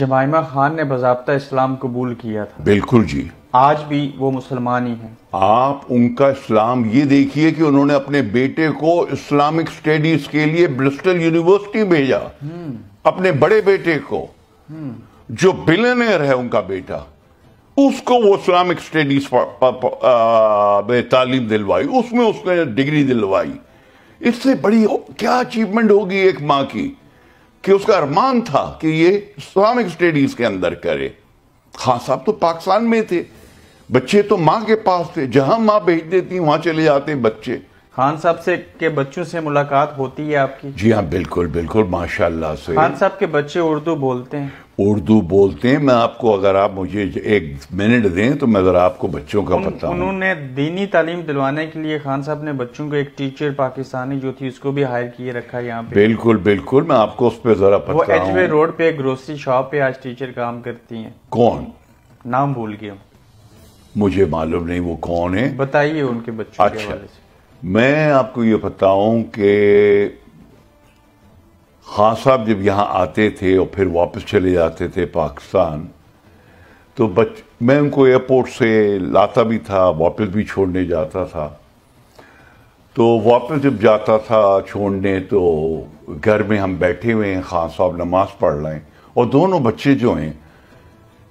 Jemima Khan نے باضابطہ اسلام قبول کیا تھا۔ بالکل جی، آج بھی وہ مسلمان ہی ہیں۔ آپ ان کا اسلام یہ دیکھیے کہ انہوں نے اپنے بیٹے کو اسلامک سٹیڈیز کے لیے برسٹل یونیورسٹی بھیجا، اپنے بڑے بیٹے کو جو بلینئر ہے ان کا بیٹا، اس کو وہ اسلامک سٹیڈیز میں تعلیم دلوائی، اس میں اس نے ڈگری دلوائی۔ اس سے بڑی کیا اچیومنٹ ہوگی ایک ماں کی کہ اس کا ارمان تھا کہ یہ اسلامک سٹیڈیز کے اندر کرے۔ خان صاحب تو پاکستان میں تھے، بچے تو ماں کے پاس تھے، جہاں ماں بھیج دیتی وہاں چلے جاتے بچے۔ خان صاحب سے کے بچوں سے ملاقات ہوتی ہے آپ کی؟ جی ہاں، بالکل بالکل، ماشاءاللہ سے۔ خان صاحب کے بچے اردو بولتے ہیں؟ اردو بولتے ہیں۔ میں آپ کو، اگر آپ مجھے ایک منٹ دیں تو میں ذرا آپ کو بچوں کا بتاؤں۔ انہوں نے دینی تعلیم دلوانے کے لیے خان صاحب نے بچوں کو ایک ٹیچر پاکستانی جو تھی اس کو بھی ہائر کیے رکھا یہاں پہ۔ بالکل بالکل، میں آپ کو اس پہ ذرا بتاؤں۔ وہ ایچ وے روڈ پہ گروسری شاپ پہ آج ٹیچر کام کرتی ہیں۔ کون؟ نام بھول گیا، مجھے معلوم نہیں وہ کون ہے۔ بتائیے ان کے بچوں کے حوالے سے۔ میں آپ کو یہ بتاؤں کہ خان صاحب جب یہاں آتے تھے اور پھر واپس چلے جاتے تھے پاکستان، تو میں ان کو ایئرپورٹ سے لاتا بھی تھا، واپس بھی چھوڑنے جاتا تھا۔ تو واپس جب جاتا تھا چھوڑنے تو گھر میں ہم بیٹھے ہوئے ہیں، خان صاحب نماز پڑھ رہے ہیں، اور دونوں بچے جو ہیں،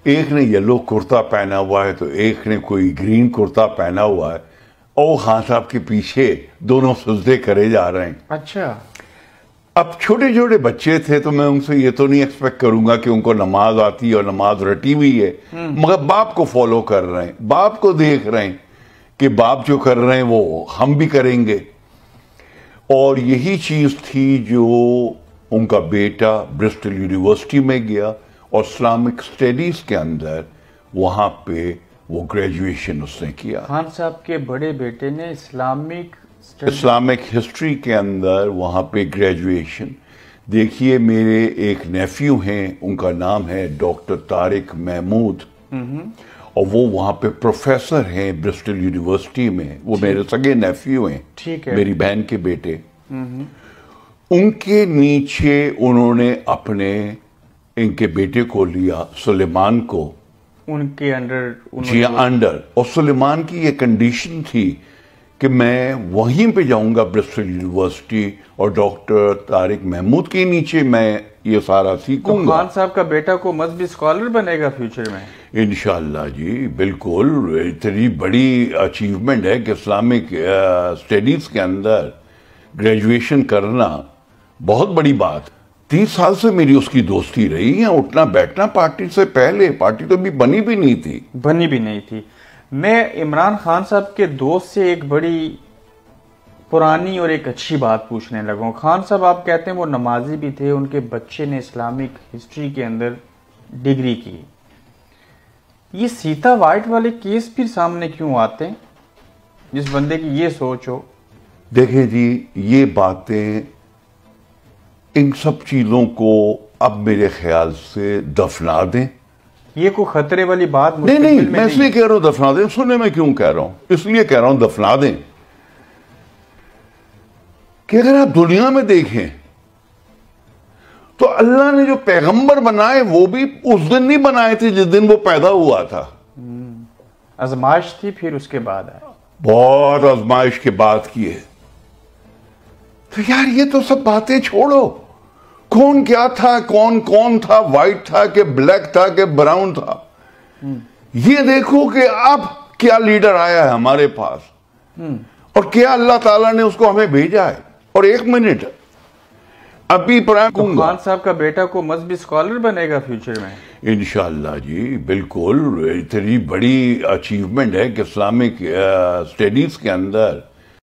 ایک نے یلو کرتا پہنا ہوا ہے تو ایک نے کوئی گرین کرتا پہنا ہوا ہے، اور خان صاحب کے پیچھے دونوں سجدے کرے جا رہے ہیں۔ اچھا، اب چھوٹے چھوٹے بچے تھے تو میں ان سے یہ تو نہیں ایکسپیکٹ کروں گا کہ ان کو نماز آتی ہے اور نماز رٹی ہوئی ہے، مگر باپ کو فالو کر رہے ہیں، باپ کو دیکھ رہے ہیں کہ باپ جو کر رہے ہیں وہ ہم بھی کریں گے۔ اور یہی چیز تھی جو ان کا بیٹا برسٹل یونیورسٹی میں گیا اور اسلامک سٹیڈیز کے اندر وہاں پہ وہ گریجویشن اس نے کیا۔ خان صاحب کے بڑے بیٹے نے اسلامک ہسٹری کے اندر وہاں پہ گریجویشن۔ دیکھیے میرے ایک نیفیو ہیں، ان کا نام ہے ڈاکٹر طارق محمود، اور وہ وہاں پہ پروفیسر ہیں برسٹل یونیورسٹی میں، وہ میرے سگے نیفیو ہیں، ٹھیک ہے، میری بہن کے بیٹے۔ ان کے نیچے انہوں نے اپنے ان کے بیٹے کو لیا، سلیمان کو، ان کے انڈر۔ جی انڈر، اور سلیمان کی یہ کنڈیشن تھی کہ میں وہیں پہ جاؤں گا برسٹل یونیورسٹی اور ڈاکٹر طارق محمود کے نیچے میں یہ سارا سیکھوں گا۔ خان صاحب کا بیٹا کو مذہبی اسکالر بنے گا فیوچر میں؟ انشاءاللہ جی، بالکل۔ اتنی بڑی اچیومنٹ ہے کہ اسلامک سٹیڈیز کے اندر گریجویشن کرنا بہت بڑی بات۔ 30 سال سے میری اس کی دوستی رہی ہے، اٹھنا بیٹھنا پارٹی سے پہلے، پارٹی تو بھی بنی بھی نہیں تھی۔ بنی بھی نہیں تھی۔ میں عمران خان صاحب کے دوست سے ایک بڑی پرانی اور ایک اچھی بات پوچھنے لگا۔ خان صاحب آپ کہتے ہیں وہ نمازی بھی تھے، ان کے بچے نے اسلامک ہسٹری کے اندر ڈگری کی۔ یہ سیتا وائٹ والے کیس پھر سامنے کیوں آتے ہیں جس بندے کی یہ سوچ ہو؟ دیکھیں جی، یہ باتیں، ان سب چیزوں کو اب میرے خیال سے دفنا دیں۔ یہ کوئی خطرے والی بات نہیں، میں اس لیے کہہ رہا ہوں دفنا دیں، سنیں میں کیوں کہہ رہا ہوں، اس لیے کہہ رہا ہوں دفنا دیں کہ اگر آپ دنیا میں دیکھیں تو اللہ نے جو پیغمبر بنائے وہ بھی اس دن نہیں بنائے تھے جس دن وہ پیدا ہوا تھا۔ آزمائش تھی، پھر اس کے بعد آئے، بہت آزمائش کے بعد کی ہے۔ تو یار یہ تو سب باتیں چھوڑو، کون کیا تھا، کون تھا، وائٹ تھا کہ بلیک تھا کہ براؤن تھا، یہ دیکھو کہ اب کیا لیڈر آیا ہے ہمارے پاس اور کیا اللہ تعالیٰ نے اس کو ہمیں بھیجا ہے۔ اور ایک منٹ ابھی خان صاحب کا بیٹا کو مذہبی اسکالر بنے گا فیوچر میں؟ انشاءاللہ جی، بالکل۔ اتنی بڑی اچیومنٹ ہے کہ اسلامک سٹیڈیز کے اندر